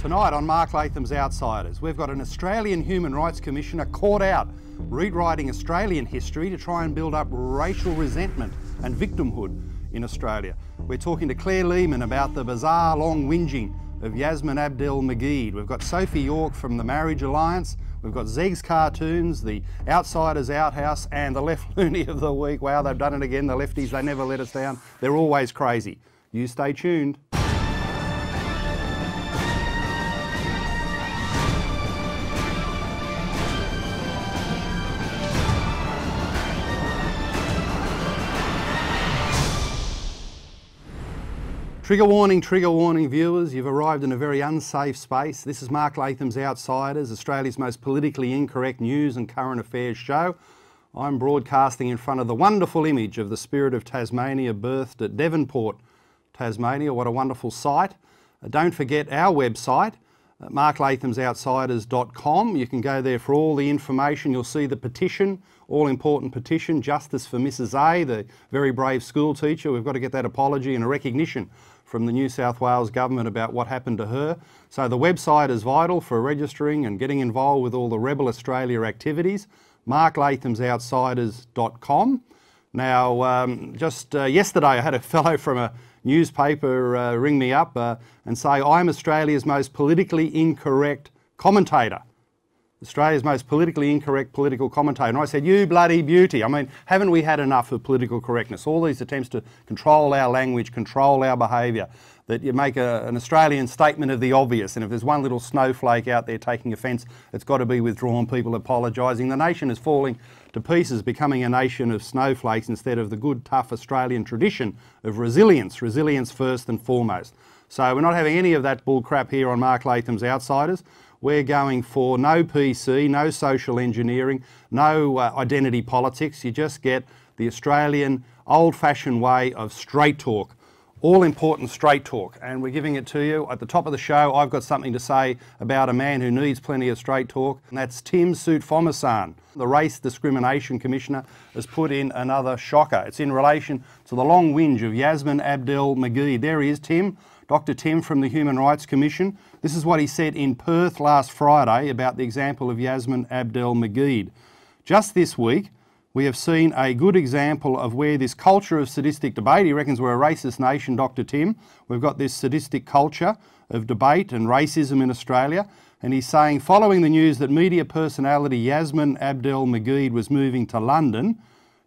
Tonight on Mark Latham's Outsiders, we've got an Australian Human Rights Commissioner caught out rewriting Australian history to try and build up racial resentment and victimhood in Australia. We're talking to Claire Lehmann about the bizarre long whinging of Yassmin Abdel-Magied. We've got Sophie York from the Marriage Alliance. We've got Zeg's Cartoons, the Outsiders Outhouse, and the Left Loony of the Week. Wow, they've done it again, the lefties, they never let us down. They're always crazy. You stay tuned. Trigger warning viewers, you've arrived in a very unsafe space. This is Mark Latham's Outsiders, Australia's most politically incorrect news and current affairs show. I'm broadcasting in front of the wonderful image of the Spirit of Tasmania birthed at Devonport, Tasmania. What a wonderful sight. Don't forget our website, marklathamsoutsiders.com. You can go there for all the information. You'll see the petition, all-important petition, Justice for Mrs A, the very brave school teacher. We've got to get that apology and a recognition from the New South Wales government about what happened to her. So the website is vital for registering and getting involved with all the Rebel Australia activities, marklathamsoutsiders.com. Now, just yesterday I had a fellow from a newspaper ring me up and say, I'm Australia's most politically incorrect commentator. Australia's most politically incorrect political commentator. And I said, you bloody beauty. I mean, haven't we had enough of political correctness? All these attempts to control our language, control our behaviour, that you make an Australian statement of the obvious, and if there's one little snowflake out there taking offence, it's got to be withdrawn, people apologising. The nation is falling to pieces, becoming a nation of snowflakes instead of the good, tough Australian tradition of resilience, resilience first and foremost. So we're not having any of that bull crap here on Mark Latham's Outsiders. We're going for no PC, no social engineering, no identity politics. You just get the Australian old-fashioned way of straight talk. All-important straight talk, and we're giving it to you. At the top of the show, I've got something to say about a man who needs plenty of straight talk, and that's Tim Soutphommasane. The Race Discrimination Commissioner has put in another shocker. It's in relation to the long whinge of Yassmin Abdel-Magied. There he is, Tim. Dr. Tim from the Human Rights Commission. This is what he said in Perth last Friday about the example of Yassmin Abdel-Magied. Just this week, we have seen a good example of where this culture of sadistic debate, he reckons we're a racist nation, Dr. Tim. We've got this sadistic culture of debate and racism in Australia. And he's saying, following the news that media personality Yassmin Abdel-Magied was moving to London,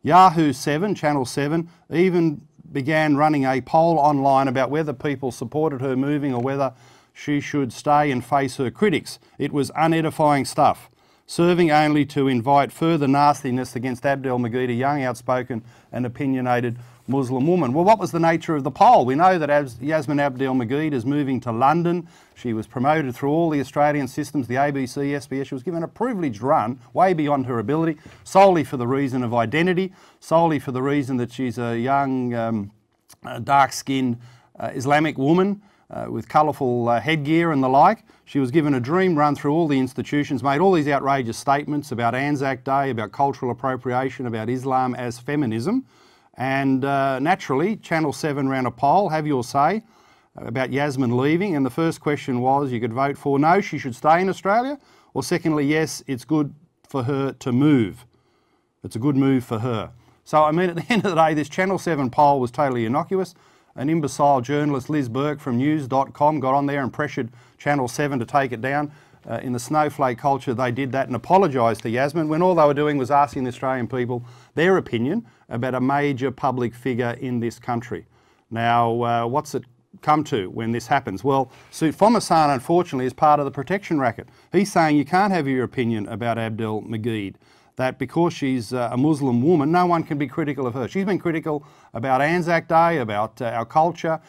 Yahoo 7, Channel 7, even began running a poll online about whether people supported her moving or whether she should stay and face her critics. It was unedifying stuff, serving only to invite further nastiness against Abdel-Magied, a young, outspoken and opinionated Muslim woman. Well, what was the nature of the poll? We know that Yassmin Abdel-Magied is moving to London. She was promoted through all the Australian systems, the ABC, SBS. She was given a privileged run, way beyond her ability, solely for the reason of identity, solely for the reason that she's a young, dark-skinned Islamic woman with colourful headgear and the like. She was given a dream run through all the institutions, made all these outrageous statements about Anzac Day, about cultural appropriation, about Islam as feminism. And naturally, Channel 7 ran a poll, have your say, about Yassmin leaving. And the first question was, you could vote for no, she should stay in Australia, or secondly, yes, it's good for her to move. It's a good move for her. So, I mean, at the end of the day, this Channel 7 poll was totally innocuous. An imbecile journalist, Liz Burke from news.com, got on there and pressured Channel 7 to take it down. In the snowflake culture, they did that and apologised to Yassmin when all they were doing was asking the Australian people their opinion about a major public figure in this country. Now, what's it come to when this happens? Well, Soutphommasane, unfortunately, is part of the protection racket. He's saying you can't have your opinion about Abdel-Magied, that because she's a Muslim woman, no one can be critical of her. She's been critical about Anzac Day, about our culture,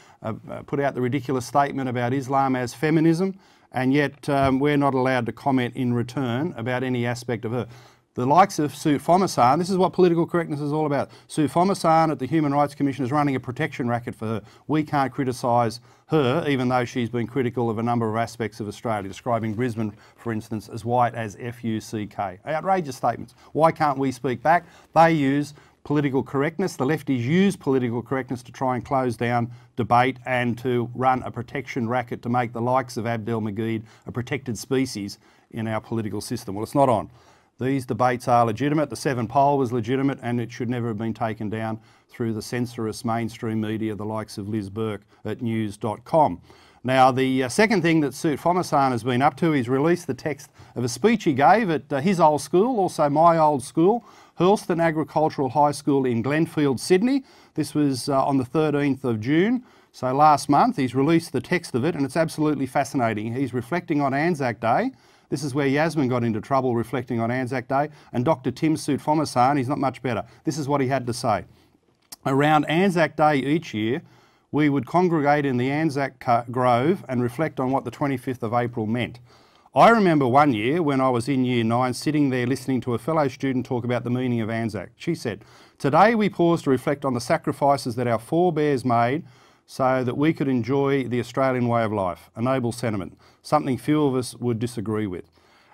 put out the ridiculous statement about Islam as feminism, and yet we're not allowed to comment in return about any aspect of her. The likes of Soutphommasane, this is what political correctness is all about. Soutphommasane at the Human Rights Commission is running a protection racket for her. We can't criticise her, even though she's been critical of a number of aspects of Australia, describing Brisbane, for instance, as white as F-U-C-K. Outrageous statements. Why can't we speak back? They use political correctness. The lefties use political correctness to try and close down debate and to run a protection racket to make the likes of Abdel-Mageid a protected species in our political system. Well, it's not on. These debates are legitimate. The 7 poll was legitimate, and it should never have been taken down through the censorious mainstream media, the likes of Liz Burke at news.com. Now, the second thing that Soot Fomasan has been up to, he's released the text of a speech he gave at his old school, also my old school, Hurlston Agricultural High School in Glenfield, Sydney. This was on the 13th of June, so last month. He's released the text of it, and it's absolutely fascinating. He's reflecting on Anzac Day. This is where Yasmin got into trouble, reflecting on Anzac Day, and Dr. Tim Soot Fomasan, he's not much better. This is what he had to say. Around Anzac Day each year, we would congregate in the Anzac Grove and reflect on what the 25th of April meant. I remember one year when I was in Year 9 sitting there listening to a fellow student talk about the meaning of Anzac. She said, "Today we pause to reflect on the sacrifices that our forebears made so that we could enjoy the Australian way of life." A noble sentiment, something few of us would disagree with.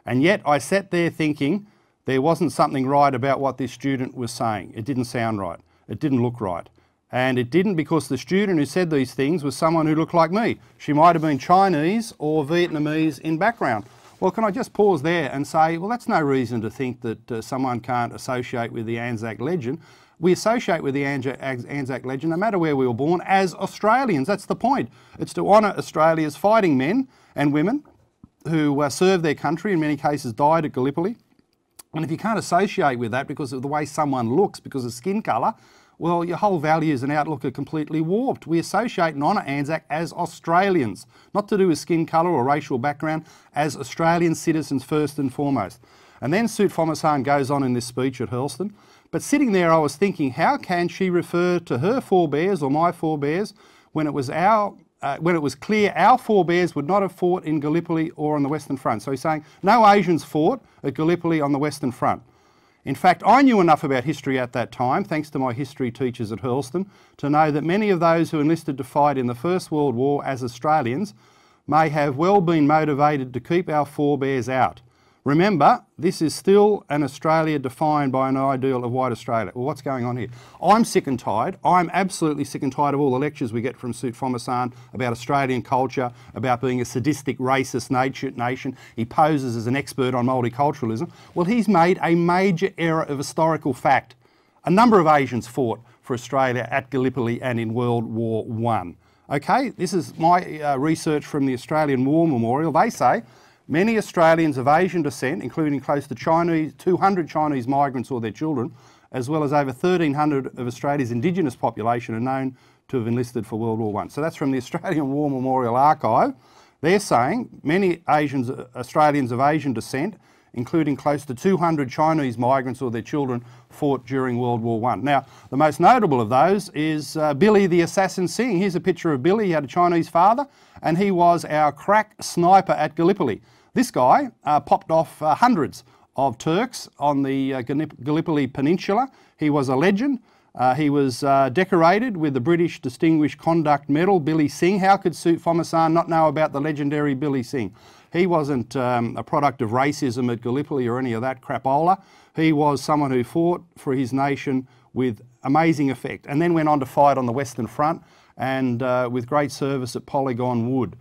And yet I sat there thinking there wasn't something right about what this student was saying. It didn't sound right. It didn't look right. And it didn't because the student who said these things was someone who looked like me. She might have been Chinese or Vietnamese in background. Well, can I just pause there and say, well, that's no reason to think that someone can't associate with the Anzac legend. We associate with the Anzac legend no matter where we were born as Australians. That's the point. It's to honour Australia's fighting men and women who served their country, in many cases died at Gallipoli. And if you can't associate with that because of the way someone looks, because of skin colour, well, your whole values and outlook are completely warped. We associate and honour Anzac as Australians, not to do with skin colour or racial background, as Australian citizens first and foremost. And then Soot Fomasan goes on in this speech at Hurlston. But sitting there I was thinking, how can she refer to her forebears or my forebears when it was clear our forebears would not have fought in Gallipoli or on the Western Front? So he's saying no Asians fought at Gallipoli on the Western Front. In fact, I knew enough about history at that time, thanks to my history teachers at Hurlston, to know that many of those who enlisted to fight in the First World War as Australians may have well been motivated to keep our forebears out. Remember, this is still an Australia defined by an ideal of white Australia. Well, what's going on here? I'm sick and tired. I'm absolutely sick and tired of all the lectures we get from Soot Fomasan about Australian culture, about being a sadistic, racist nation. He poses as an expert on multiculturalism. Well, he's made a major error of historical fact. A number of Asians fought for Australia at Gallipoli and in World War I. Okay, this is my research from the Australian War Memorial. They say many Australians of Asian descent, including close to 200 Chinese migrants or their children, as well as over 1,300 of Australia's Indigenous population, are known to have enlisted for World War I. So that's from the Australian War Memorial Archive. They're saying many Australians of Asian descent, including close to 200 Chinese migrants or their children, fought during World War I. Now, the most notable of those is Billy the Assassin Singh. Here's a picture of Billy. He had a Chinese father, and he was our crack sniper at Gallipoli. This guy popped off hundreds of Turks on the Gallipoli Peninsula. He was a legend. He was decorated with the British Distinguished Conduct Medal, Billy Singh. How could Soot Fomasan not know about the legendary Billy Singh? He wasn't a product of racism at Gallipoli or any of that crapola. He was someone who fought for his nation with amazing effect and then went on to fight on the Western Front and with great service at Polygon Wood.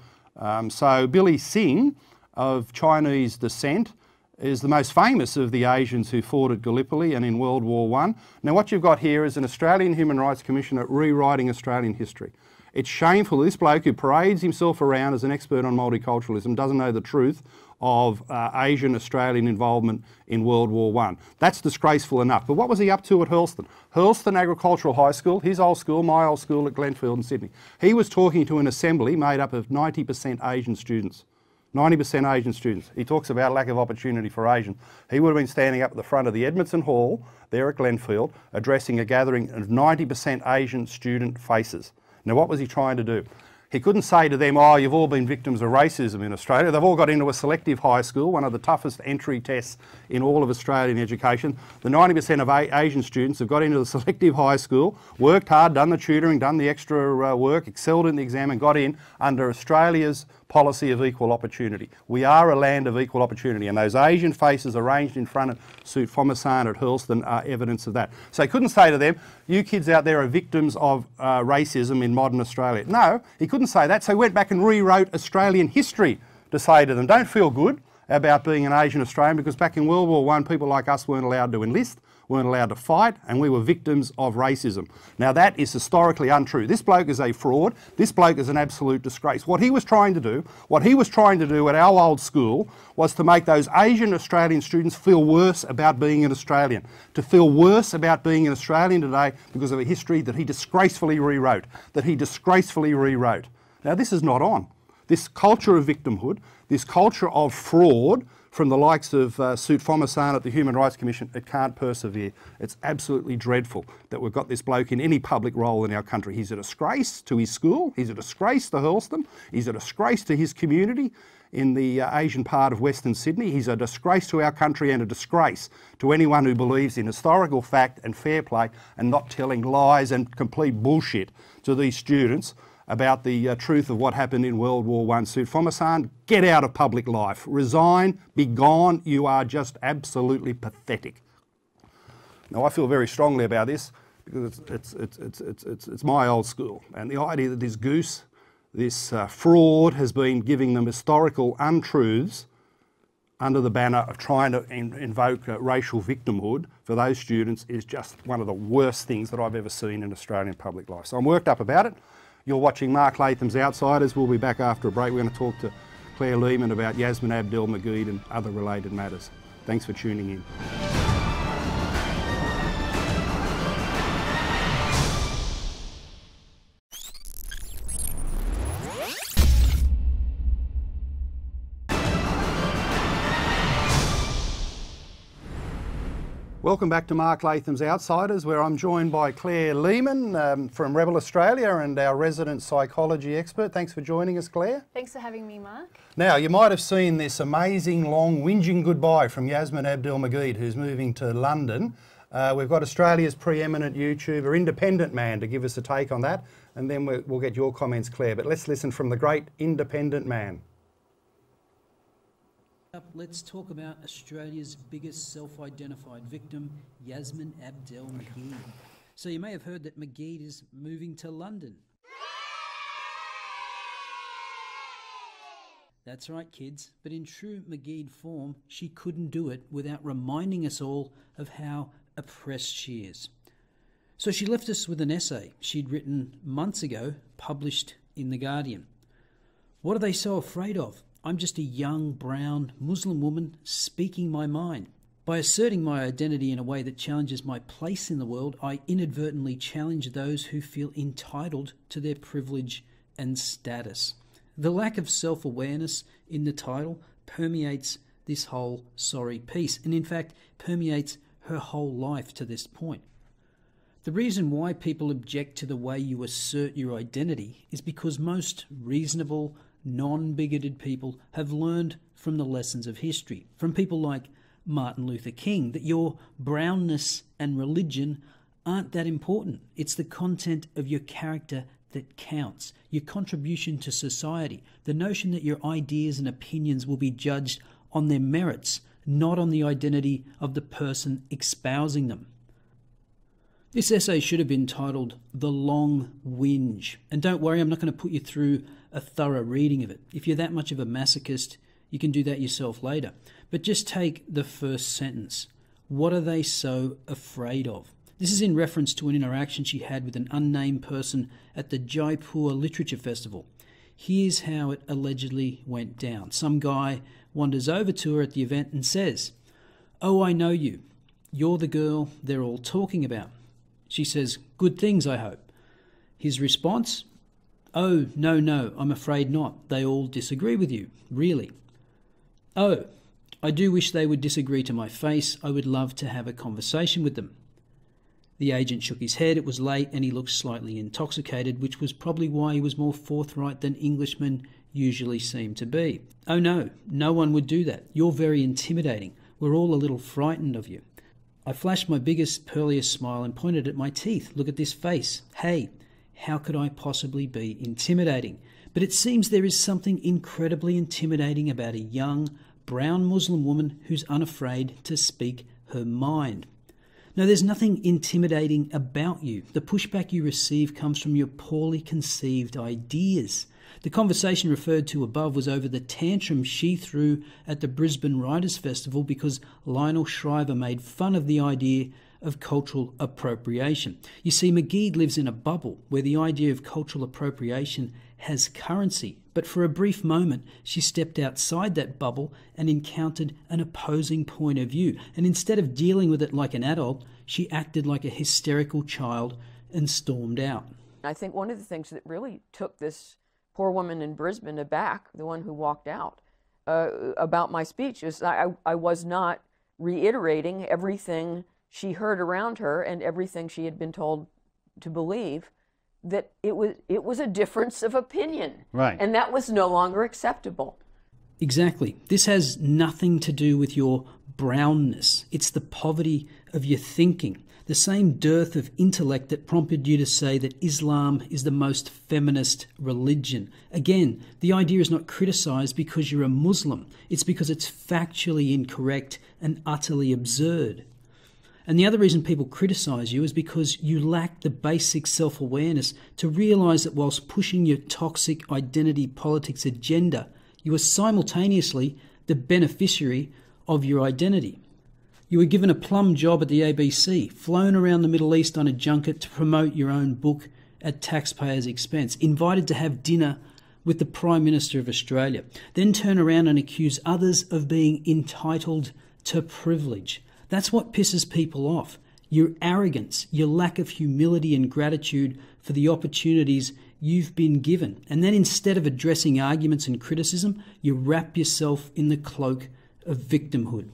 So Billy Singh, of Chinese descent, is the most famous of the Asians who fought at Gallipoli and in World War I. Now what you've got here is an Australian Human Rights Commissioner rewriting Australian history. It's shameful. This bloke who parades himself around as an expert on multiculturalism doesn't know the truth of Asian Australian involvement in World War I. That's disgraceful enough. But what was he up to at Hurlston? Hurlston Agricultural High School, his old school, my old school at Glenfield in Sydney. He was talking to an assembly made up of 90% Asian students. 90% Asian students. He talks about lack of opportunity for Asians. He would have been standing up at the front of the Edmondson Hall there at Glenfield addressing a gathering of 90% Asian student faces. Now what was he trying to do? He couldn't say to them, oh, you've all been victims of racism in Australia. They've all got into a selective high school, one of the toughest entry tests in all of Australian education. The 90% of Asian students have got into the selective high school, worked hard, done the tutoring, done the extra work, excelled in the exam and got in under Australia's policy of equal opportunity. We are a land of equal opportunity, and those Asian faces arranged in front of Sut Fomasan at Hurlston are evidence of that. So he couldn't say to them, you kids out there are victims of racism in modern Australia. No, he couldn't say that, so he went back and rewrote Australian history to say to them, don't feel good about being an Asian Australian, because back in World War I, people like us weren't allowed to enlist, weren't allowed to fight, and we were victims of racism. Now that is historically untrue. This bloke is a fraud. This bloke is an absolute disgrace. What he was trying to do at our old school was to make those Asian Australian students feel worse about being an Australian, to feel worse about being an Australian today because of a history that he disgracefully rewrote, Now this is not on. This culture of victimhood, this culture of fraud from the likes of Sut Fomasan at the Human Rights Commission, it can't persevere. It's absolutely dreadful that we've got this bloke in any public role in our country. He's a disgrace to his school, he's a disgrace to Hurlston, he's a disgrace to his community in the Asian part of Western Sydney. He's a disgrace to our country and a disgrace to anyone who believes in historical fact and fair play and not telling lies and complete bullshit to these students about the truth of what happened in World War I. Sut Fomasan, get out of public life. Resign, be gone. You are just absolutely pathetic. Now, I feel very strongly about this because it's my old school. And the idea that this goose, this fraud, has been giving them historical untruths under the banner of trying to invoke racial victimhood for those students is just one of the worst things that I've ever seen in Australian public life. So I'm worked up about it. You're watching Mark Latham's Outsiders. We'll be back after a break. We're going to talk to Claire Lehmann about Yassmin Abdel-Magied and other related matters. Thanks for tuning in. Welcome back to Mark Latham's Outsiders, where I'm joined by Claire Lehmann from Rebel Australia and our resident psychology expert. Thanks for joining us, Claire. Thanks for having me, Mark. Now, you might have seen this amazing long whinging goodbye from Yassmin Abdel-Magied, who's moving to London. We've got Australia's preeminent YouTuber, Independent Man, to give us a take on that, and then we'll get your comments, Claire. But let's listen from the great Independent Man. Let's talk about Australia's biggest self-identified victim, Yassmin Abdel-Magied. So you may have heard that Magied is moving to London. That's right, kids, but in true Magied form, she couldn't do it without reminding us all of how oppressed she is. So she left us with an essay she'd written months ago, published in The Guardian. What are they so afraid of? I'm just a young, brown, Muslim woman speaking my mind. By asserting my identity in a way that challenges my place in the world, I inadvertently challenge those who feel entitled to their privilege and status. The lack of self-awareness in the title permeates this whole sorry piece, and in fact permeates her whole life to this point. The reason why people object to the way you assert your identity is because most reasonable, non-bigoted people have learned from the lessons of history, from people like Martin Luther King, that your brownness and religion aren't that important. It's the content of your character that counts, your contribution to society, the notion that your ideas and opinions will be judged on their merits, not on the identity of the person espousing them. This essay should have been titled The Long Whinge. And don't worry, I'm not going to put you through a thorough reading of it. If you're that much of a masochist, you can do that yourself later. But just take the first sentence. What are they so afraid of? This is in reference to an interaction she had with an unnamed person at the Jaipur Literature Festival. Here's how it allegedly went down. Some guy wanders over to her at the event and says, "Oh, I know you. You're the girl they're all talking about." She says, "Good things, I hope." His response, "Oh, no, I'm afraid not. They all disagree with you. Really." "Oh, I do wish they would disagree to my face. I would love to have a conversation with them." The agent shook his head. It was late and he looked slightly intoxicated, which was probably why he was more forthright than Englishmen usually seem to be. "Oh no one would do that. You're very intimidating. We're all a little frightened of you." I flashed my biggest, pearliest smile and pointed at my teeth. "Look at this face. Hey, how could I possibly be intimidating?" But it seems there is something incredibly intimidating about a young, brown Muslim woman who's unafraid to speak her mind. No, there's nothing intimidating about you. The pushback you receive comes from your poorly conceived ideas. The conversation referred to above was over the tantrum she threw at the Brisbane Writers' Festival because Lionel Shriver made fun of the idea of cultural appropriation. You see, Mageid lives in a bubble where the idea of cultural appropriation has currency. But for a brief moment, she stepped outside that bubble and encountered an opposing point of view. And instead of dealing with it like an adult, she acted like a hysterical child and stormed out. I think one of the things that really took this poor woman in Brisbane aback, the one who walked out, about my speech, is I was not reiterating everything she heard around her and everything she had been told to believe, that it was a difference of opinion. Right. And that was no longer acceptable. Exactly. This has nothing to do with your brownness. It's the poverty of your thinking. The same dearth of intellect that prompted you to say that Islam is the most feminist religion. Again, the idea is not criticised because you're a Muslim. It's because it's factually incorrect and utterly absurd. And the other reason people criticise you is because you lack the basic self-awareness to realise that whilst pushing your toxic identity politics agenda, you are simultaneously the beneficiary of your identity. You were given a plum job at the ABC, flown around the Middle East on a junket to promote your own book at taxpayers' expense, invited to have dinner with the Prime Minister of Australia, then turn around and accuse others of being entitled to privilege. That's what pisses people off. Your arrogance, your lack of humility and gratitude for the opportunities you've been given. And then instead of addressing arguments and criticism, you wrap yourself in the cloak of victimhood.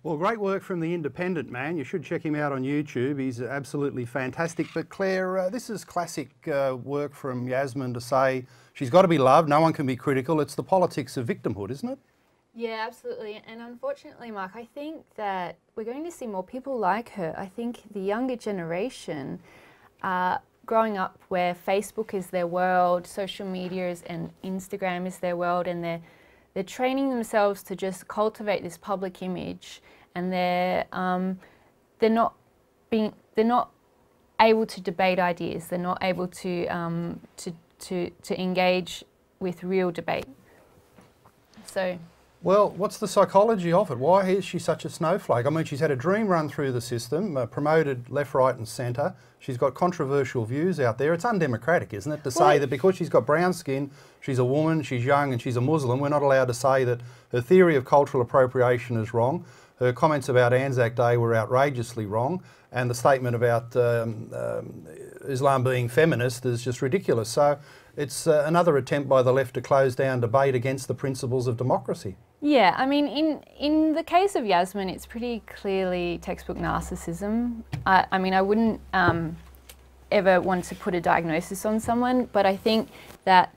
Well, great work from the Independent man. You should check him out on YouTube. He's absolutely fantastic. But Claire, this is classic work from Yasmin to say she's got to be loved, no one can be critical. It's the politics of victimhood, isn't it? Yeah, absolutely. And unfortunately, Mark, I think that we're going to see more people like her. I think the younger generation growing up where Facebook is their world, social media and Instagram is their world, and they're training themselves to just cultivate this public image, and they're not able to debate ideas. They're not able to engage with real debate. So. Well, what's the psychology of it? Why is she such a snowflake? I mean, she's had a dream run through the system, promoted left, right and centre. She's got controversial views out there. It's undemocratic, isn't it, to say that because she's got brown skin, she's a woman, she's young and she's a Muslim, we're not allowed to say that her theory of cultural appropriation is wrong. Her comments about Anzac Day were outrageously wrong, and the statement about Islam being feminist is just ridiculous. So it's another attempt by the left to close down debate against the principles of democracy. Yeah, I mean, in the case of Yasmin, it's pretty clearly textbook narcissism. I mean, I wouldn't ever want to put a diagnosis on someone, but I think that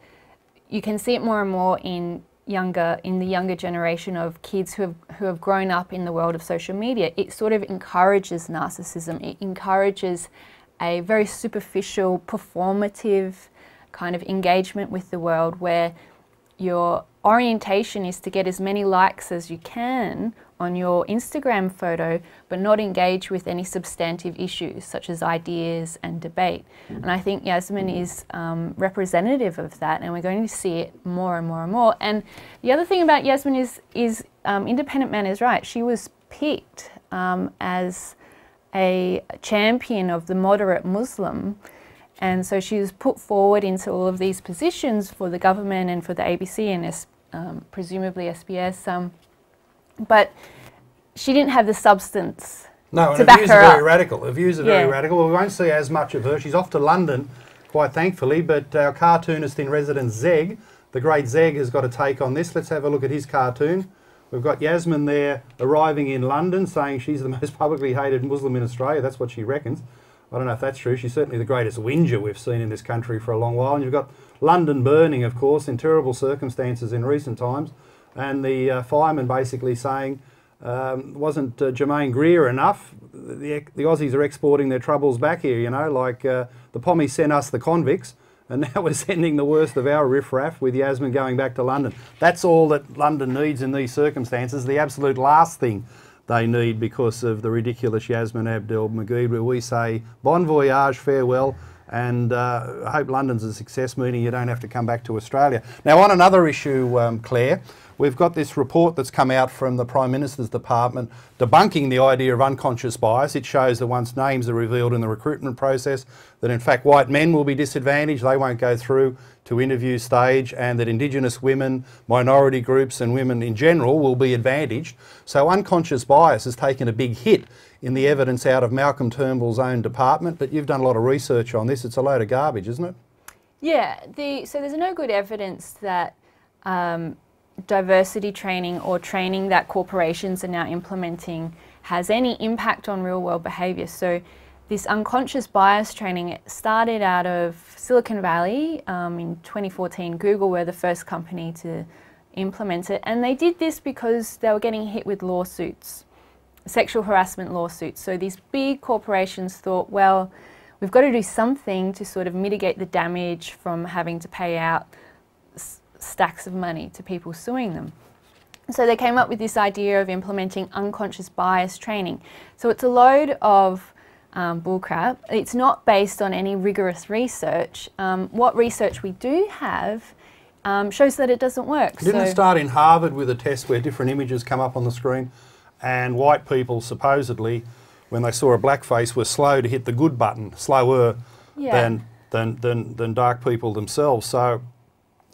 you can see it more and more in the younger generation of kids who have grown up in the world of social media. It sort of encourages narcissism. It encourages a very superficial, performative kind of engagement with the world where your orientation is to get as many likes as you can on your Instagram photo, but not engage with any substantive issues such as ideas and debate. And I think Yasmin is representative of that, and we're going to see it more and more and more. And the other thing about Yasmin is Independent Man is right. She was picked as a champion of the moderate Muslim. And so she was put forward into all of these positions for the government and for the ABC and presumably SBS. But she didn't have the substance to back her up. No, and her views are very radical. Her views are very radical. Well, we won't see as much of her. She's off to London, quite thankfully, but our cartoonist in residence, Zeg, the great Zeg, has got a take on this. Let's have a look at his cartoon. We've got Yasmin there arriving in London, saying she's the most publicly hated Muslim in Australia. That's what she reckons. I don't know if that's true. She's certainly the greatest whinger we've seen in this country for a long while. And you've got London burning, of course, in terrible circumstances in recent times. And the fireman basically saying, wasn't Jermaine Greer enough? The Aussies are exporting their troubles back here, you know, like the Pommies sent us the convicts. and now we're sending the worst of our riffraff with Yasmin going back to London. That's all that London needs in these circumstances, the absolute last thing they need because of the ridiculous Yassmin Abdel-Magied, where we say bon voyage, farewell, and I hope London's a success, meaning you don't have to come back to Australia. Now, on another issue, Claire, we've got this report that's come out from the Prime Minister's Department debunking the idea of unconscious bias. It shows that once names are revealed in the recruitment process, that in fact white men will be disadvantaged, they won't go through to interview stage, and that Indigenous women, minority groups and women in general will be advantaged. So unconscious bias has taken a big hit in the evidence out of Malcolm Turnbull's own department, but you've done a lot of research on this. It's a load of garbage, isn't it? Yeah, so there's no good evidence that diversity training or training that corporations are now implementing has any impact on real world behaviour. So this unconscious bias training, it started out of Silicon Valley in 2014. Google were the first company to implement it, and they did this because they were getting hit with lawsuits, sexual harassment lawsuits. So these big corporations thought, well, we've got to do something to sort of mitigate the damage from having to pay out stacks of money to people suing them. So they came up with this idea of implementing unconscious bias training. So it's a load of bullcrap. It's not based on any rigorous research. What research we do have shows that it doesn't work. Didn't it start in Harvard with a test where different images come up on the screen, and white people supposedly, when they saw a black face, were slow to hit the good button, slower than dark people themselves. So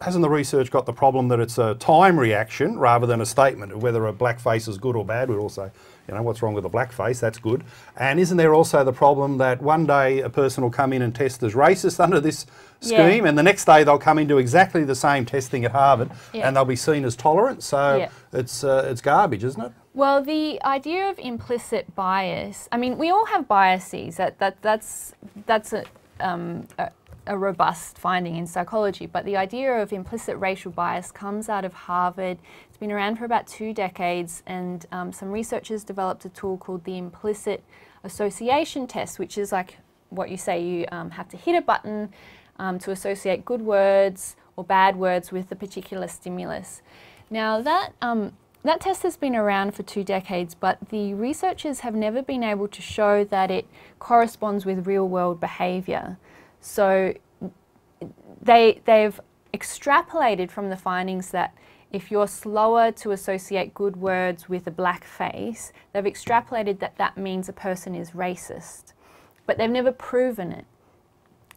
hasn't the research got the problem that it's a time reaction rather than a statement of whether a black face is good or bad? We'd all say, you know, what's wrong with a black face? That's good. And isn't there also the problem that one day a person will come in and test as racist under this scheme, and the next day they'll come into exactly the same testing at Harvard, and they'll be seen as tolerant? So it's garbage, isn't it? Well, the idea of implicit bias, I mean, we all have biases. That's a robust finding in psychology, but the idea of implicit racial bias comes out of Harvard. It's been around for about 2 decades, and some researchers developed a tool called the implicit association test, which is like what you say, you have to hit a button to associate good words or bad words with a particular stimulus. Now that test has been around for 2 decades, but the researchers have never been able to show that it corresponds with real world behaviour. So they've extrapolated from the findings that if you're slower to associate good words with a black face, they've extrapolated that that means a person is racist. But they've never proven it.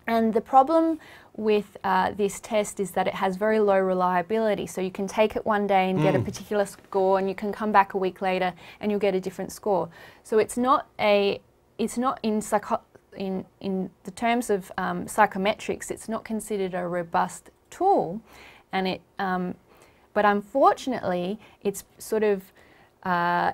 And the problem with this test is that it has very low reliability. So you can take it one day and get a particular score, and you can come back a week later and you'll get a different score. So it's not in the terms of psychometrics, it's not considered a robust tool, and but unfortunately, it's sort of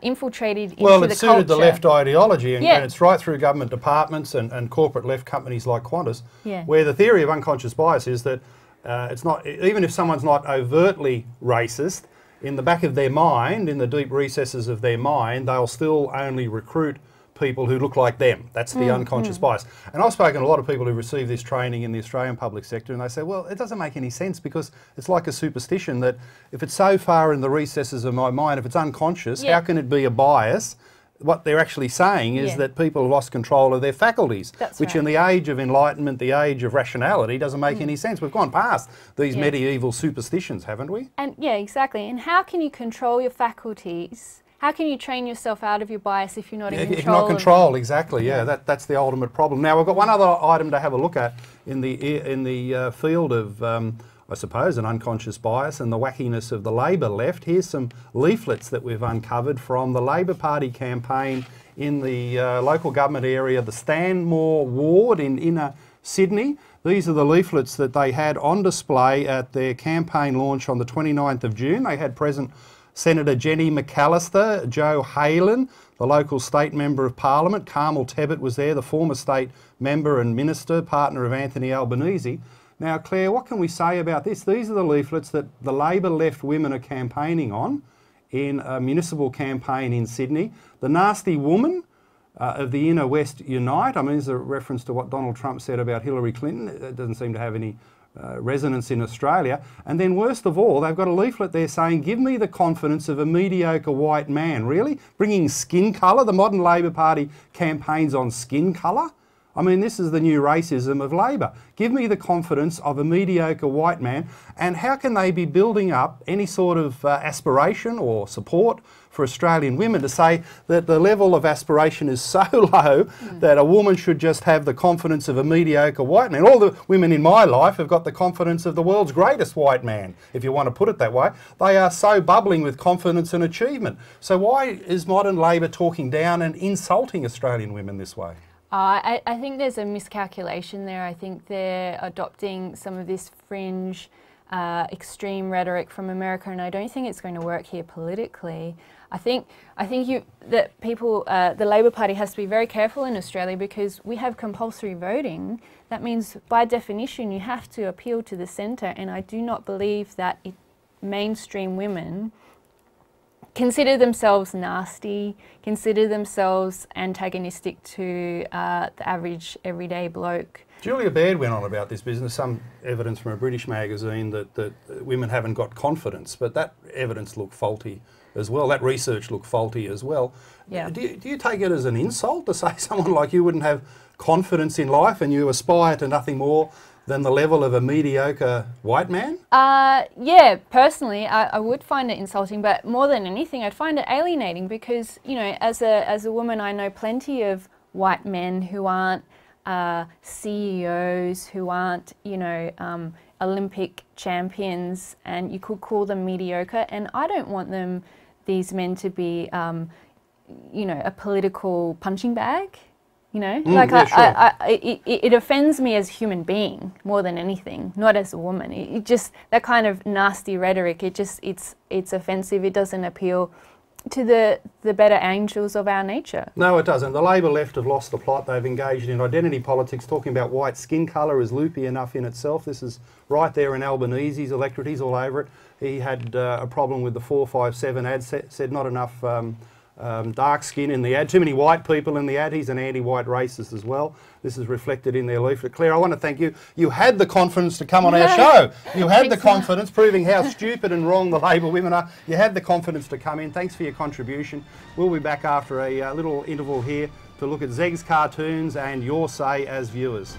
infiltrated into the culture. Well, it suited the left ideology, and it's right through government departments and corporate left companies like Qantas, where the theory of unconscious bias is that it's not, even if someone's not overtly racist, in the back of their mind, in the deep recesses of their mind, they'll still only recruit people who look like them. That's the unconscious bias. And I've spoken to a lot of people who receive this training in the Australian public sector, and they say, well, it doesn't make any sense because it's like a superstition that if it's so far in the recesses of my mind, if it's unconscious, how can it be a bias? What they're actually saying is that people have lost control of their faculties, which in the age of enlightenment, the age of rationality, doesn't make any sense. We've gone past these medieval superstitions, haven't we? And exactly. And how can you control your faculties? How can you train yourself out of your bias if you're not in control? If you're not control, exactly. That's the ultimate problem. Now we've got one other item to have a look at in the field of, I suppose, an unconscious bias and the wackiness of the Labor left. Here's some leaflets that we've uncovered from the Labor Party campaign in the local government area, the Stanmore ward in inner Sydney. These are the leaflets that they had on display at their campaign launch on the 29th of June. They had present Senator Jenny McAllister, Joe Halen, the local state member of Parliament, Carmel Tebbit was there, the former state member and minister, partner of Anthony Albanese. Now, Claire, what can we say about this? These are the leaflets that the Labor left women are campaigning on in a municipal campaign in Sydney. The nasty woman of the inner West unite. I mean, there's a reference to what Donald Trump said about Hillary Clinton. It doesn't seem to have any resonance in Australia. And then worst of all, they've got a leaflet there saying, give me the confidence of a mediocre white man. Really? Bringing skin colour? The modern Labor Party campaigns on skin colour? I mean, this is the new racism of Labor. Give me the confidence of a mediocre white man. And how can they be building up any sort of aspiration or support for Australian women to say that the level of aspiration is so low that a woman should just have the confidence of a mediocre white man? All the women in my life have got the confidence of the world's greatest white man, if you want to put it that way. They are so bubbling with confidence and achievement. So why is modern Labor talking down and insulting Australian women this way? I think there's a miscalculation there. I think they're adopting some of this fringe, extreme rhetoric from America, and I don't think it's going to work here politically. I think the Labor Party has to be very careful in Australia because we have compulsory voting. That means, by definition, you have to appeal to the centre, and I do not believe that mainstream women consider themselves nasty, consider themselves antagonistic to the average everyday bloke. Julia Baird went on about this business, some evidence from a British magazine that women haven't got confidence, but that evidence looked faulty as well, that research looked faulty as well. Yeah. Do you take it as an insult to say someone like you wouldn't have confidence in life and you aspire to nothing more than the level of a mediocre white man? Yeah, personally, I would find it insulting, but more than anything, I'd find it alienating because, you know, as a woman, I know plenty of white men who aren't CEOs, who aren't, you know, Olympic champions, and you could call them mediocre, and I don't want these men to be, you know, a political punching bag. You know, it offends me as a human being more than anything, not as a woman. It just, that kind of nasty rhetoric, it's offensive. It doesn't appeal to the better angels of our nature. No, it doesn't. The Labor left have lost the plot. They've engaged in identity politics. Talking about white skin colour is loopy enough in itself. This is right there in Albanese's electorate. He's all over it. He had a problem with the 457 ad, said not enough dark skin in the ad, too many white people in the ad. He's an anti-white racist as well. This is reflected in their leaflet. Claire, I want to thank you. You had the confidence to come on our show. You had the confidence, proving how stupid and wrong the Labor women are. You had the confidence to come in. Thanks for your contribution. We'll be back after a little interval here to look at Zeg's cartoons and your say as viewers.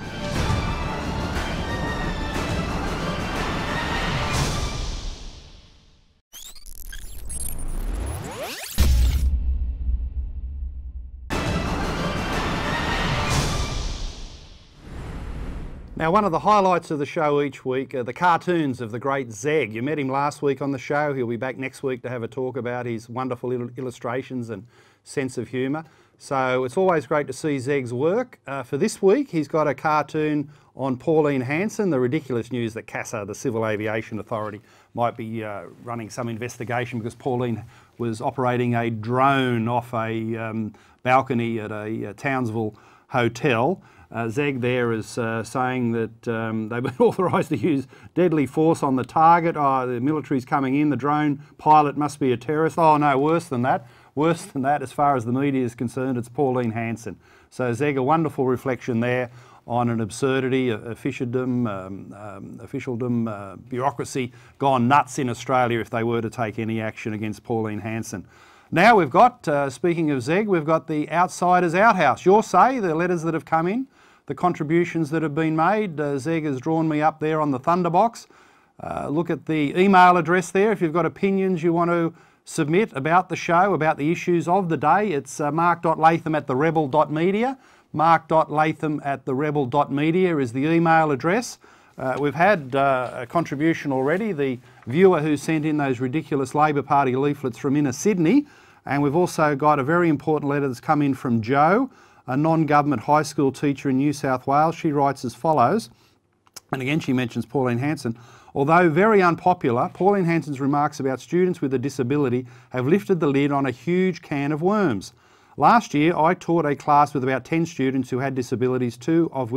Now, one of the highlights of the show each week are the cartoons of the great Zeg. You met him last week on the show. He'll be back next week to have a talk about his wonderful illustrations and sense of humour. So it's always great to see Zeg's work. For this week, he's got a cartoon on Pauline Hanson, the ridiculous news that CASA, the Civil Aviation Authority, might be running some investigation because Pauline was operating a drone off a balcony at a Townsville hotel. Zeg there is saying that they've been authorised to use deadly force on the target. Oh, the military's coming in, the drone pilot must be a terrorist. Oh no, worse than that. Worse than that, as far as the media is concerned, it's Pauline Hanson. So Zeg, a wonderful reflection there on an absurdity, officialdom, bureaucracy gone nuts in Australia if they were to take any action against Pauline Hanson. Now we've got, speaking of Zeg, we've got the Outsiders Outhouse. Your say, the letters that have come in, the contributions that have been made. Zeg has drawn me up there on the Thunderbox. Look at the email address there. If you've got opinions you want to submit about the show, about the issues of the day, it's mark.latham@therebel.media. mark.latham@therebel.media is the email address. We've had a contribution already, the viewer who sent in those ridiculous Labor Party leaflets from inner Sydney, and we've also got a very important letter that's come in from Jo, a non-government high school teacher in New South Wales. She writes as follows, and again she mentions Pauline Hanson. Although very unpopular, Pauline Hanson's remarks about students with a disability have lifted the lid on a huge can of worms. Last year I taught a class with about 10 students who had disabilities, two of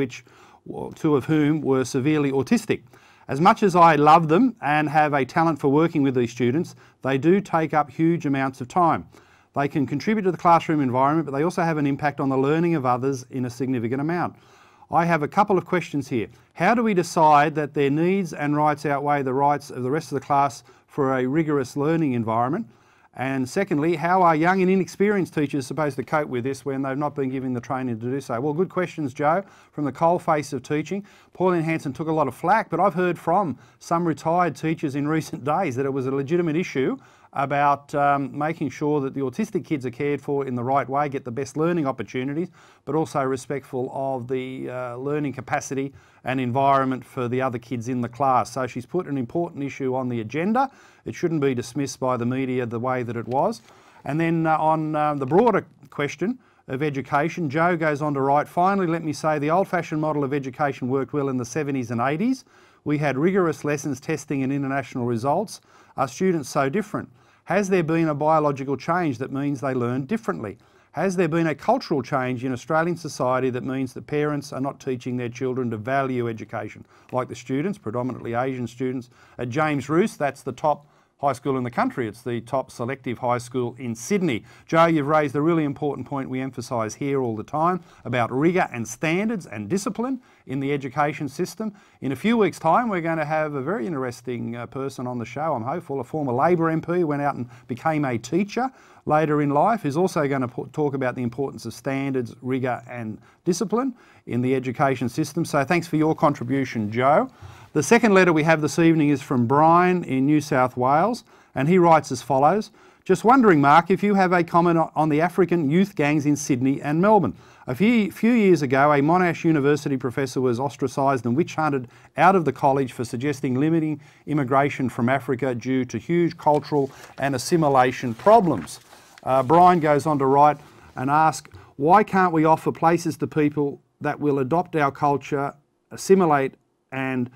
whom were severely autistic. As much as I love them and have a talent for working with these students, they do take up huge amounts of time. They can contribute to the classroom environment, but they also have an impact on the learning of others in a significant amount. I have a couple of questions here. How do we decide that their needs and rights outweigh the rights of the rest of the class for a rigorous learning environment? And secondly, how are young and inexperienced teachers supposed to cope with this when they've not been given the training to do so? Well, good questions, Joe, from the coalface of teaching. Pauline Hanson took a lot of flack, but I've heard from some retired teachers in recent days that it was a legitimate issue about making sure that the autistic kids are cared for in the right way, get the best learning opportunities, but also respectful of the learning capacity and environment for the other kids in the class. So she's put an important issue on the agenda. It shouldn't be dismissed by the media the way that it was. And then on the broader question of education, Joe goes on to write, finally, let me say the old-fashioned model of education worked well in the 70s and 80s. We had rigorous lessons, testing and international results. Are students so different? Has there been a biological change that means they learn differently? Has there been a cultural change in Australian society that means that parents are not teaching their children to value education? Like the students, predominantly Asian students, at James Roos, that's the top high school in the country. It's the top selective high school in Sydney. Joe, you've raised a really important point we emphasise here all the time about rigour and standards and discipline in the education system. In a few weeks' time, we're going to have a very interesting person on the show, I'm hopeful, a former Labor MP who went out and became a teacher later in life, who's also going to talk about the importance of standards, rigour and discipline in the education system. So thanks for your contribution, Joe. The second letter we have this evening is from Brian in New South Wales, and he writes as follows. Just wondering, Mark, if you have a comment on the African youth gangs in Sydney and Melbourne. A few years ago, a Monash University professor was ostracised and witch-hunted out of the college for suggesting limiting immigration from Africa due to huge cultural and assimilation problems. Brian goes on to write and ask, why can't we offer places to people that will adopt our culture, assimilate and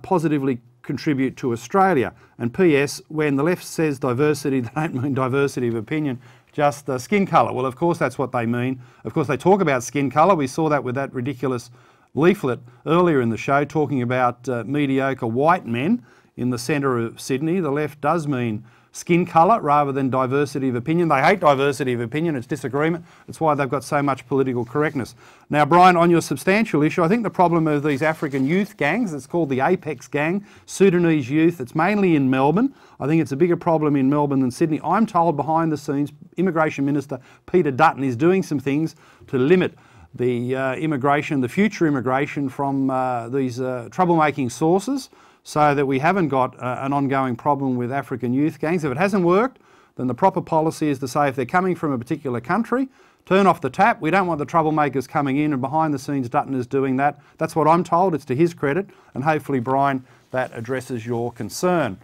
positively contribute to Australia? And P.S. when the left says diversity, they don't mean diversity of opinion, just skin colour. Well, of course that's what they mean. Of course they talk about skin colour. We saw that with that ridiculous leaflet earlier in the show talking about mediocre white men in the centre of Sydney. The left does mean skin colour rather than diversity of opinion. They hate diversity of opinion, it's disagreement. It's why they've got so much political correctness. Now, Brian, on your substantial issue, I think the problem of these African youth gangs, it's called the Apex Gang, Sudanese youth, it's mainly in Melbourne. I think it's a bigger problem in Melbourne than Sydney. I'm told behind the scenes, Immigration Minister Peter Dutton is doing some things to limit the immigration, the future immigration from these troublemaking sources, so that we haven't got an ongoing problem with African youth gangs. If it hasn't worked, then the proper policy is to say if they're coming from a particular country, turn off the tap. We don't want the troublemakers coming in, and behind the scenes Dutton is doing that. That's what I'm told. It's to his credit, and hopefully, Brian, that addresses your concern.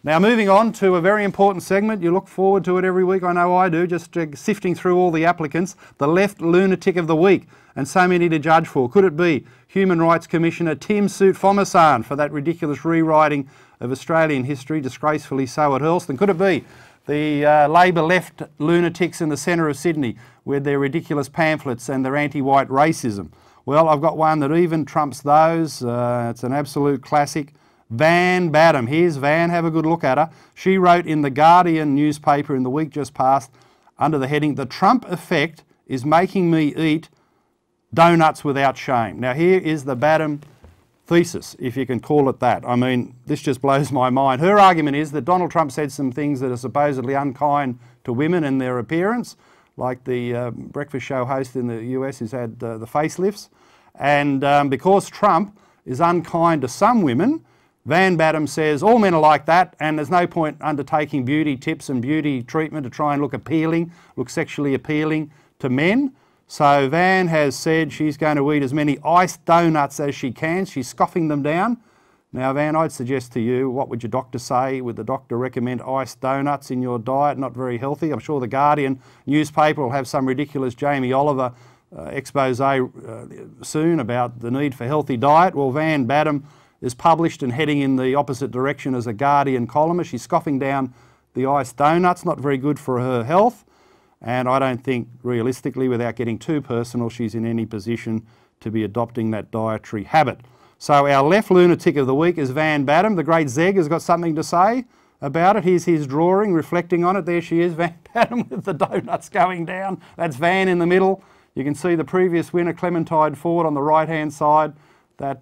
Now, moving on to a very important segment. You look forward to it every week, I know I do, just sifting through all the applicants. The left lunatic of the week, and so many to judge for. Could it be Human Rights Commissioner Tim Soutphommasane for that ridiculous rewriting of Australian history, disgracefully so at Hurlston? Could it be the Labor left lunatics in the centre of Sydney with their ridiculous pamphlets and their anti-white racism? Well, I've got one that even trumps those. It's an absolute classic. Van Badham. Here's Van, have a good look at her. She wrote in the Guardian newspaper in the week just past under the heading, "The Trump effect is making me eat donuts without shame." Now here is the Badham thesis, if you can call it that. I mean, this just blows my mind. Her argument is that Donald Trump said some things that are supposedly unkind to women and their appearance, like the breakfast show host in the US who's had the facelifts. And because Trump is unkind to some women, Van Badham says all men are like that and there's no point undertaking beauty tips and beauty treatment to try and look appealing, look sexually appealing to men. So Van has said she's going to eat as many iced donuts as she can. She's scoffing them down. Now, Van, I'd suggest to you, what would your doctor say? Would the doctor recommend iced donuts in your diet? Not very healthy. I'm sure the Guardian newspaper will have some ridiculous Jamie Oliver expose soon about the need for healthy diet. Well, Van Badham is published and heading in the opposite direction as a Guardian columnist. She's scoffing down the iced donuts, not very good for her health. And I don't think, realistically, without getting too personal, she's in any position to be adopting that dietary habit. So our left lunatic of the week is Van Badham. The great Zeg has got something to say about it. Here's his drawing, reflecting on it. There she is, Van Badham with the donuts going down. That's Van in the middle. You can see the previous winner, Clementine Ford, on the right-hand side. That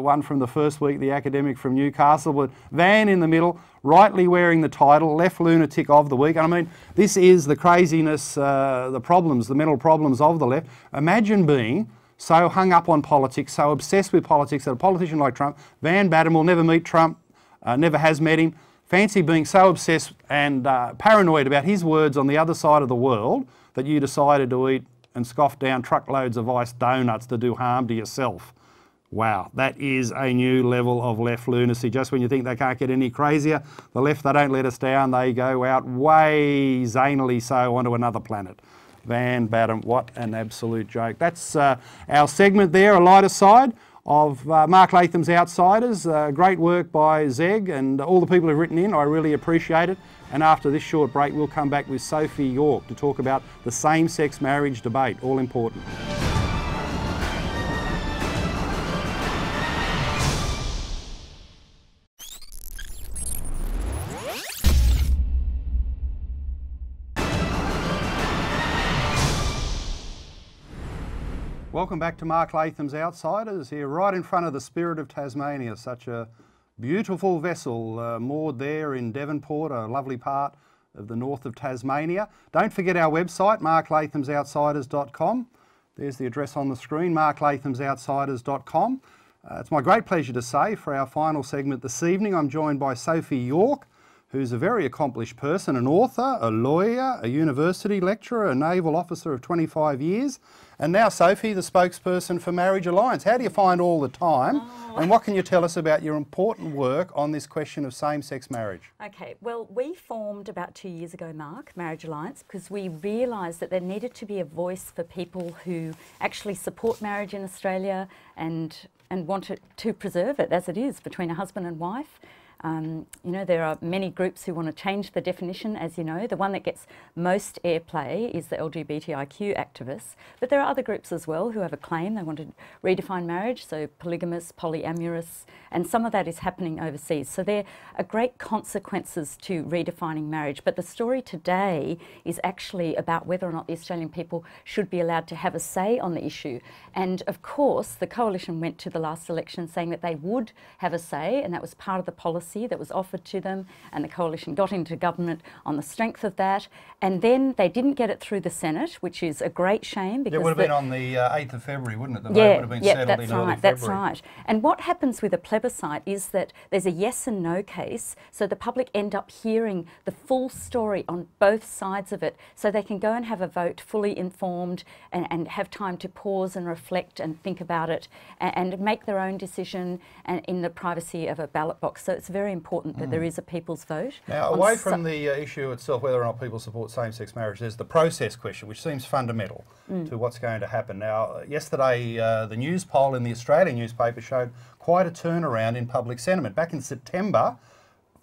one from the first week, the academic from Newcastle. But Van in the middle, rightly wearing the title, Left Lunatic of the Week. And I mean, this is the craziness, the problems, the mental problems of the left. Imagine being so hung up on politics, so obsessed with politics that a politician like Trump, Van Badham, will never meet Trump, never has met him. Fancy being so obsessed and paranoid about his words on the other side of the world that you decided to eat and scoff down truckloads of iced donuts to do harm to yourself. Wow, that is a new level of left lunacy. Just when you think they can't get any crazier, the left, they don't let us down. They go out way zanily so onto another planet. Van Badham, what an absolute joke. That's our segment there, a lighter side of Mark Latham's Outsiders. Great work by Zeg and all the people who've written in. I really appreciate it. And after this short break, we'll come back with Sophie York to talk about the same-sex marriage debate. All important. Welcome back to Mark Latham's Outsiders, here right in front of the Spirit of Tasmania, such a beautiful vessel moored there in Devonport, a lovely part of the north of Tasmania. Don't forget our website, marklathamsoutsiders.com. There's the address on the screen, marklathamsoutsiders.com. It's my great pleasure to say, for our final segment this evening, I'm joined by Sophie York, who's a very accomplished person, an author, a lawyer, a university lecturer, a naval officer of 25 years, and now, Sophie, the spokesperson for Marriage Alliance. How do you find all the time? And what can you tell us about your important work on this question of same-sex marriage? Okay, well, we formed about 2 years ago, Mark, Marriage Alliance, because we realised that there needed to be a voice for people who actually support marriage in Australia and want to preserve it as it is between a husband and wife. You know, there are many groups who want to change the definition, as you know. The one that gets most airplay is the LGBTIQ activists, but there are other groups as well who have a claim. They want to redefine marriage, so polygamous, polyamorous, and some of that is happening overseas. So there are great consequences to redefining marriage, but the story today is actually about whether or not the Australian people should be allowed to have a say on the issue. And of course, the Coalition went to the last election saying that they would have a say, and that was part of the policy that was offered to them, and the Coalition got into government on the strength of that, and then they didn't get it through the Senate, which is a great shame. Because it would have been on the 8th of February, wouldn't it? The vote would have been settled in early February. That's right. And what happens with a plebiscite is that there's a yes and no case, so the public end up hearing the full story on both sides of it, so they can go and have a vote fully informed and have time to pause and reflect and think about it and make their own decision and in the privacy of a ballot box. So it's very important that there is a people's vote. Now, away from the issue itself, whether or not people support same-sex marriage, there's the process question, which seems fundamental to what's going to happen. Now, yesterday, the news poll in the Australian newspaper showed quite a turnaround in public sentiment. Back in September,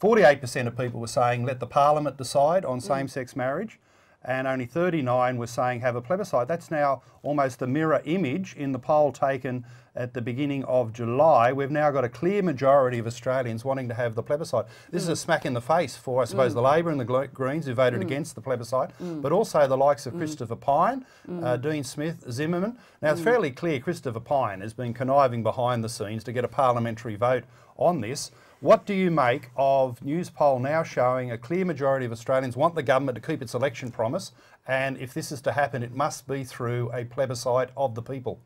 48% of people were saying let the Parliament decide on same-sex marriage, and only 39 were saying have a plebiscite. That's now almost a mirror image in the poll taken at the beginning of July. We've now got a clear majority of Australians wanting to have the plebiscite. This is a smack in the face for, I suppose, the Labor and the Greens who voted against the plebiscite, but also the likes of Christopher Pyne, Dean Smith, Zimmerman. Now, it's fairly clear Christopher Pyne has been conniving behind the scenes to get a parliamentary vote on this. What do you make of news poll now showing a clear majority of Australians want the government to keep its election promise, and if this is to happen, it must be through a plebiscite of the people?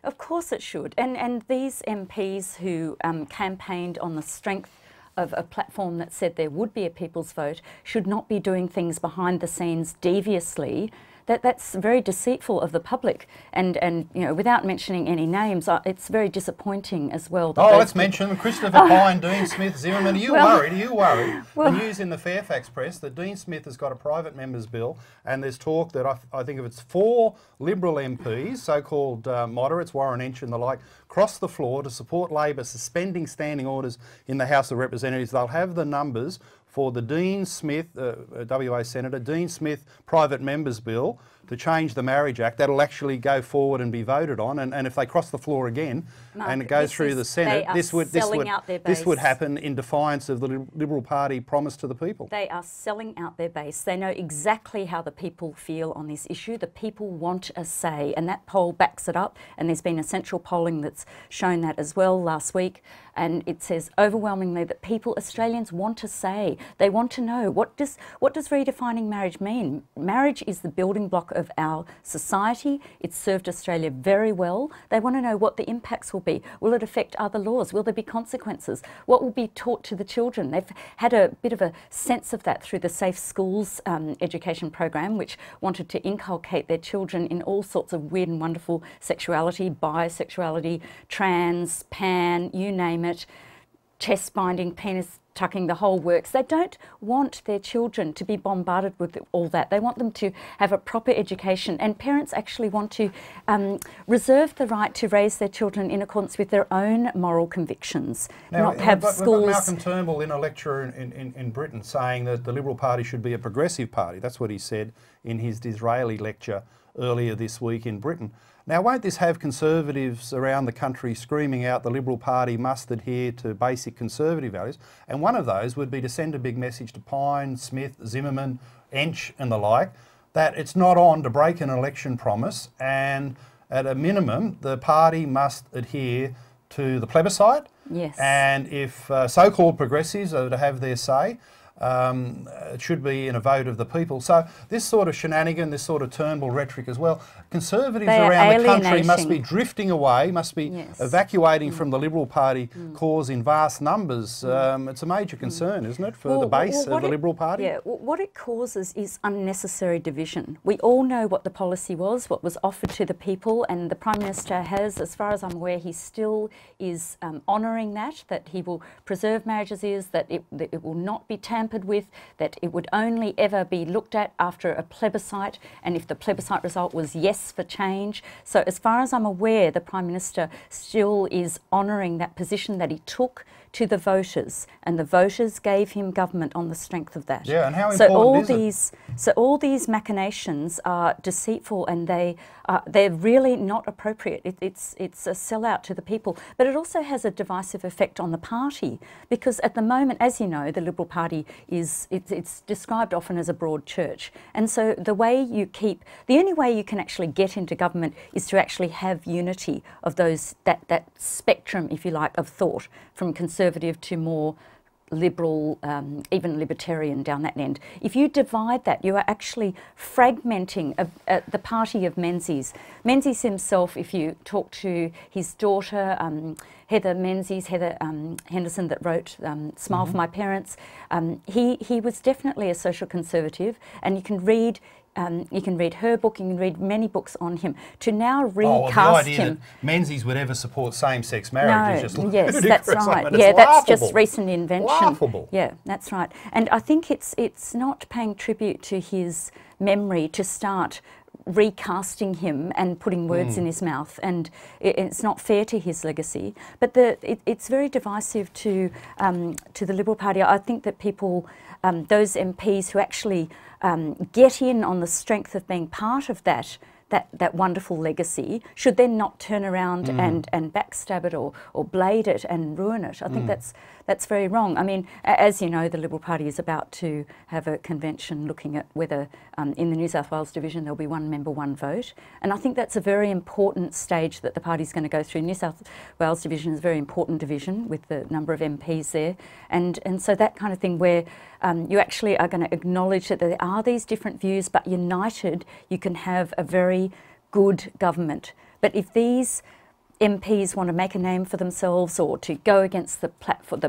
Of course it should. And these MPs who campaigned on the strength of a platform that said there would be a people's vote should not be doing things behind the scenes deviously. That's very deceitful of the public, and you know, without mentioning any names, it's very disappointing as well. Oh, let's mention them: Christopher Pyne, Dean Smith, Zimmerman. Are you worried? Are you worried? The news in the Fairfax Press that Dean Smith has got a private member's bill, and there's talk that I think if it's 4 Liberal MPs, so-called moderates, Warren Inch and the like, cross the floor to support Labor suspending standing orders in the House of Representatives, they'll have the numbers for the Dean Smith, WA Senator, Dean Smith private members bill to change the Marriage Act that'll actually go forward and be voted on. And if they cross the floor again, Mark, and it goes through the Senate, this would happen in defiance of the Liberal Party promise to the people. They are selling out their base. They know exactly how the people feel on this issue. The people want a say, and that poll backs it up. And there's been essential polling that's shown that as well last week. And it says overwhelmingly that Australians want a say. They want to know, what does redefining marriage mean? Marriage is the building block of our society. It's served Australia very well. They want to know what the impacts will be. Will it affect other laws? Will there be consequences? What will be taught to the children? They've had a bit of a sense of that through the Safe Schools education program, which wanted to inculcate their children in all sorts of weird and wonderful sexuality, bisexuality, trans, pan, you name it, chest binding, penis tucking, the whole works. They don't want their children to be bombarded with all that. They want them to have a proper education, and parents actually want to reserve the right to raise their children in accordance with their own moral convictions, not have schools... We've got Malcolm Turnbull in a lecture in Britain saying that the Liberal Party should be a progressive party. That's what he said in his Disraeli lecture earlier this week in Britain. Now, won't this have Conservatives around the country screaming out the Liberal Party must adhere to basic conservative values? And one of those would be to send a big message to Pyne, Smith, Zimmerman, Ench and the like, that it's not on to break an election promise, and at a minimum, the party must adhere to the plebiscite. Yes. And if so-called progressives are to have their say, it should be in a vote of the people. So this sort of shenanigan, this sort of Turnbull rhetoric as well, Conservatives around the country must be drifting away, must be evacuating from the Liberal Party cause in vast numbers. It's a major concern, isn't it, for the base of the Liberal Party? Yeah, what it causes is unnecessary division. We all know what the policy was, what was offered to the people, and the Prime Minister has, as far as I'm aware, he still is honouring that he will preserve marriage as is, that it will not be tampered with, that it would only ever be looked at after a plebiscite, and if the plebiscite result was yes for change. So as far as I'm aware, the Prime Minister still is honouring that position that he took to the voters, and the voters gave him government on the strength of that. Yeah, and how important is it? So all these machinations are deceitful, and they're really not appropriate. It's a sellout to the people, but it also has a divisive effect on the party, because at the moment, as you know, the Liberal Party it's described often as a broad church, and so the only way you can actually get into government is to actually have unity of that spectrum, if you like, of thought, from conservative to more liberal, even libertarian down that end. If you divide that, you are actually fragmenting the party of Menzies. Menzies himself, if you talk to his daughter, Heather Henderson, that wrote Smile for My Parents, he was definitely a social conservative, and you can read her book, you can read many books on him. To now recast the idea him... that Menzies would ever support same-sex marriage is just yes, ludicrous. that's right. I mean, yeah, it's that's laughable. just recent invention. Laughable. Yeah, that's right. And I think it's not paying tribute to his memory to start recasting him and putting words in his mouth, and it's not fair to his legacy. But it's very divisive to the Liberal Party. I think that people, those MPs who actually get in on the strength of being part of that wonderful legacy, should then not turn around and backstab it or blade it and ruin it. I think that's very wrong. I mean, as you know, the Liberal Party is about to have a convention looking at whether in the New South Wales division there'll be one member, one vote. And I think that's a very important stage that the party's going to go through. New South Wales division is a very important division with the number of MPs there. And so that kind of thing where you actually are going to acknowledge that there are these different views, but united you can have a very good government. But if these MPs want to make a name for themselves or to go against the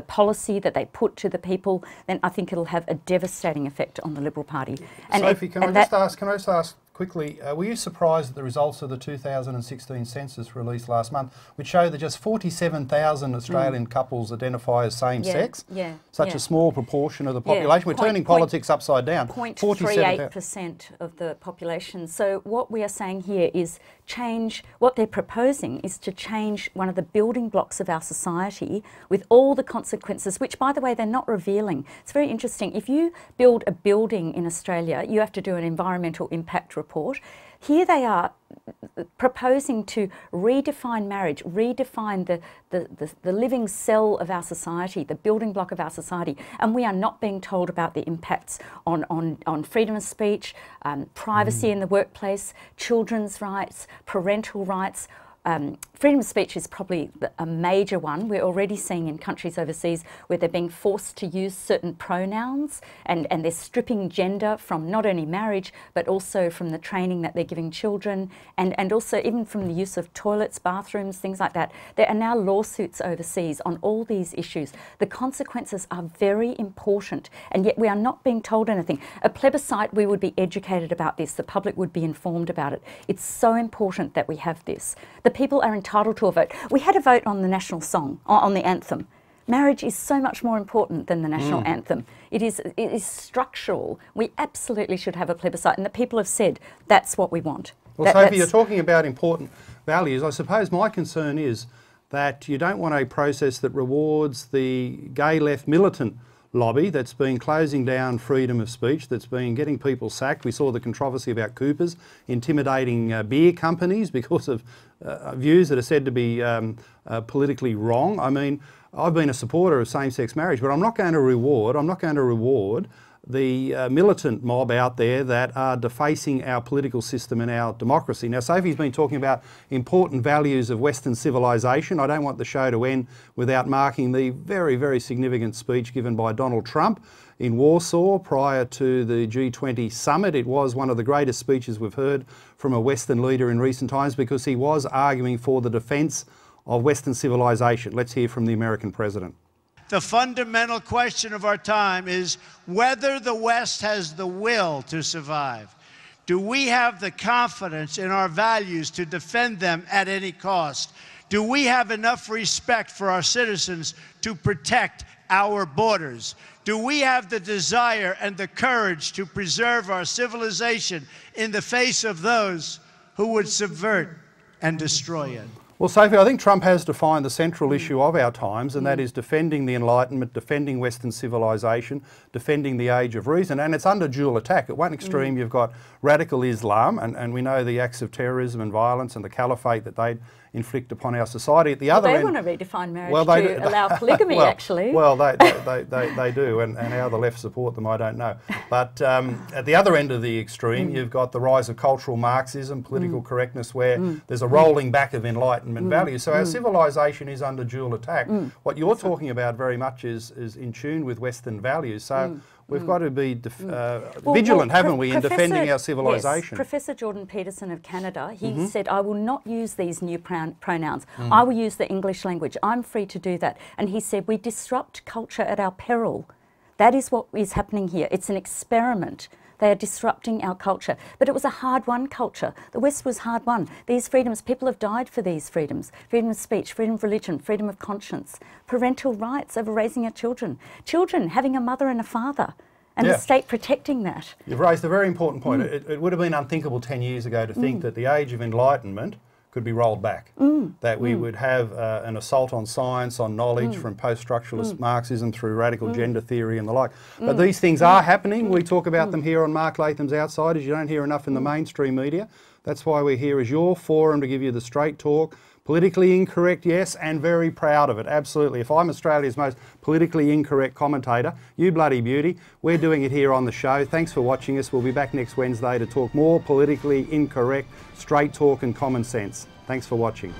policy that they put to the people, then I think it'll have a devastating effect on the Liberal Party. And Sophie, can I just ask quickly, were you surprised at the results of the 2016 census released last month, which showed that just 47,000 Australian couples identify as same-sex? Yeah. Such a small proportion of the population. We're turning politics upside down. 0.38% of the population. So what we are saying here is change, what they're proposing is to change one of the building blocks of our society with all the consequences, which, by the way, they're not revealing. It's very interesting. If you build a building in Australia, you have to do an environmental impact report. Here they are proposing to redefine marriage, redefine the living cell of our society, the building block of our society, and we are not being told about the impacts on freedom of speech, privacy in the workplace, children's rights, parental rights. Freedom of speech is probably a major one. We're already seeing in countries overseas where they're being forced to use certain pronouns, and they're stripping gender from not only marriage but also from the training that they're giving children, and also even from the use of toilets, bathrooms, things like that. There are now lawsuits overseas on all these issues. The consequences are very important, and yet we are not being told anything. A plebiscite, we would be educated about this, the public would be informed about it. It's so important that we have this. The people are entitled to a vote. We had a vote on the national song, on the anthem. Marriage is so much more important than the national anthem. It is structural. We absolutely should have a plebiscite, and the people have said that's what we want. Well, Sophie, you're talking about important values. I suppose my concern is that you don't want a process that rewards the gay left militant lobby that's been closing down freedom of speech, that's been getting people sacked. We saw the controversy about Coopers intimidating beer companies because of views that are said to be politically wrong. I mean, I've been a supporter of same-sex marriage, but I'm not going to reward the militant mob out there that are defacing our political system and our democracy. Now, Sophie's been talking about important values of Western civilisation. I don't want the show to end without marking the very, very significant speech given by Donald Trump in Warsaw prior to the G20 summit. It was one of the greatest speeches we've heard from a Western leader in recent times because he was arguing for the defence of Western civilisation. Let's hear from the American president. The fundamental question of our time is whether the West has the will to survive. Do we have the confidence in our values to defend them at any cost? Do we have enough respect for our citizens to protect our borders? Do we have the desire and the courage to preserve our civilization in the face of those who would subvert and destroy it? Well, Sophie, I think Trump has defined the central issue of our times, and that is defending the Enlightenment, defending Western civilisation, defending the age of reason, and it's under dual attack. At one extreme, you've got radical Islam, and we know the acts of terrorism and violence and the caliphate that they inflict upon our society. At the other end, they want to redefine marriage to allow polygamy, actually. Well, they do, and how the left support them, I don't know. But at the other end of the extreme, you've got the rise of cultural Marxism, political correctness, where there's a rolling back of Enlightenment values. So our civilisation is under dual attack. What you're talking about very much is in tune with Western values. So we've got to be vigilant, haven't we, in defending our civilisation. Yes, Professor Jordan Peterson of Canada, he said, I will not use these new pronouns. I will use the English language. I'm free to do that. And he said, we disrupt culture at our peril. That is what is happening here. It's an experiment. They are disrupting our culture. But it was a hard-won culture. The West was hard-won. These freedoms, people have died for these freedoms. Freedom of speech, freedom of religion, freedom of conscience, parental rights over raising our children. Children having a mother and a father, and the state protecting that. You've raised a very important point. It would have been unthinkable 10 years ago to think that the age of Enlightenment could be rolled back, that we would have an assault on science, on knowledge from post-structuralist Marxism through radical gender theory and the like. But these things are happening. We talk about them here on Mark Latham's Outsiders. You don't hear enough in the mainstream media. That's why we're here as your forum to give you the straight talk. Politically incorrect, yes, and very proud of it, absolutely. If I'm Australia's most politically incorrect commentator, you bloody beauty, we're doing it here on the show. Thanks for watching us. We'll be back next Wednesday to talk more politically incorrect, straight talk and common sense. Thanks for watching.